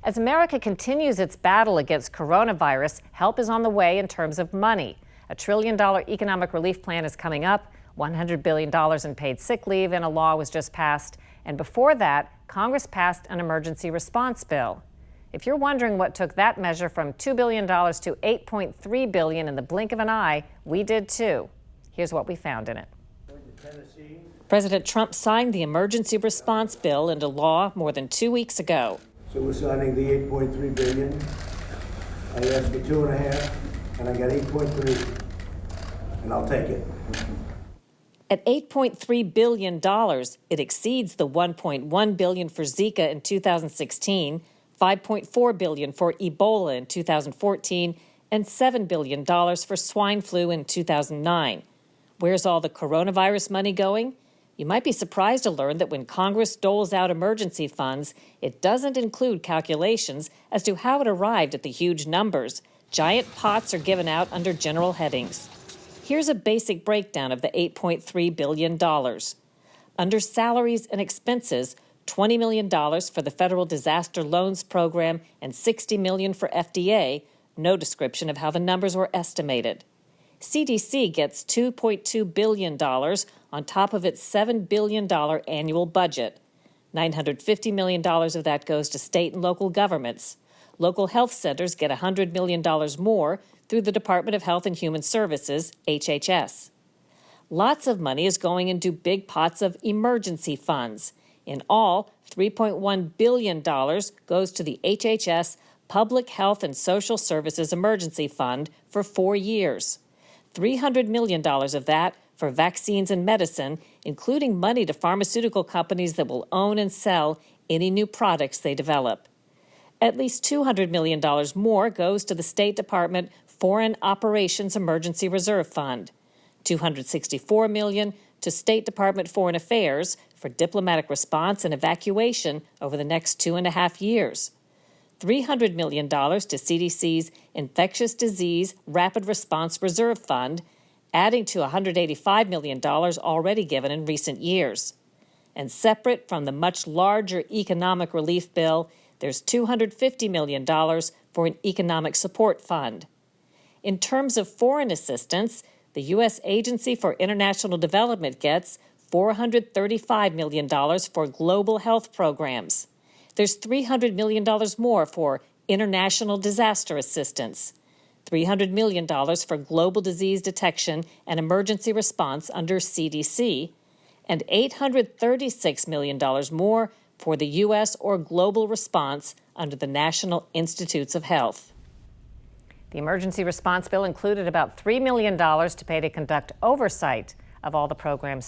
As America continues its battle against coronavirus, help is on the way in terms of money. A $1 trillion economic relief plan is coming up, $100 billion in paid sick leave, and a law was just passed. And before that, Congress passed an emergency response bill. If you're wondering what took that measure from $2 billion to $8.3 billion in the blink of an eye, we did too. Here's what we found in it. President Trump signed the emergency response bill into law more than 2 weeks ago. So we're signing the $8.3 billion. I asked for $2.5, and I got $8.3, and I'll take it. At $8.3 billion, it exceeds the $1.1 billion for Zika in 2016, $5.4 billion for Ebola in 2014, and $7 billion for swine flu in 2009. Where's all the coronavirus money going? You might be surprised to learn that when Congress doles out emergency funds, it doesn't include calculations as to how it arrived at the huge numbers. Giant pots are given out under general headings. Here's a basic breakdown of the $8.3 billion. Under salaries and expenses, $20 million for the Federal Disaster Loans Program and $60 million for FDA. No description of how the numbers were estimated. CDC gets $2.2 billion on top of its $7 billion annual budget. $950 million of that goes to state and local governments. Local health centers get $100 million more through the Department of Health and Human Services, HHS. Lots of money is going into big pots of emergency funds. In all, $3.1 billion goes to the HHS Public Health and Social Services Emergency Fund for 4 years. $300 million of that for vaccines and medicine, including money to pharmaceutical companies that will own and sell any new products they develop. At least $200 million more goes to the State Department Foreign Operations Emergency Reserve Fund. $264 million to State Department Foreign Affairs for diplomatic response and evacuation over the next 2.5 years. $300 million to CDC's Infectious Disease Rapid Response Reserve Fund, adding to $185 million already given in recent years. And separate from the much larger economic relief bill, there's $250 million for an economic support fund. In terms of foreign assistance, the U.S. Agency for International Development gets $435 million for global health programs. There's $300 million more for international disaster assistance, $300 million for global disease detection and emergency response under CDC, and $836 million more for the U.S. or global response under the National Institutes of Health. The emergency response bill included about $3 million to pay to conduct oversight of all the programs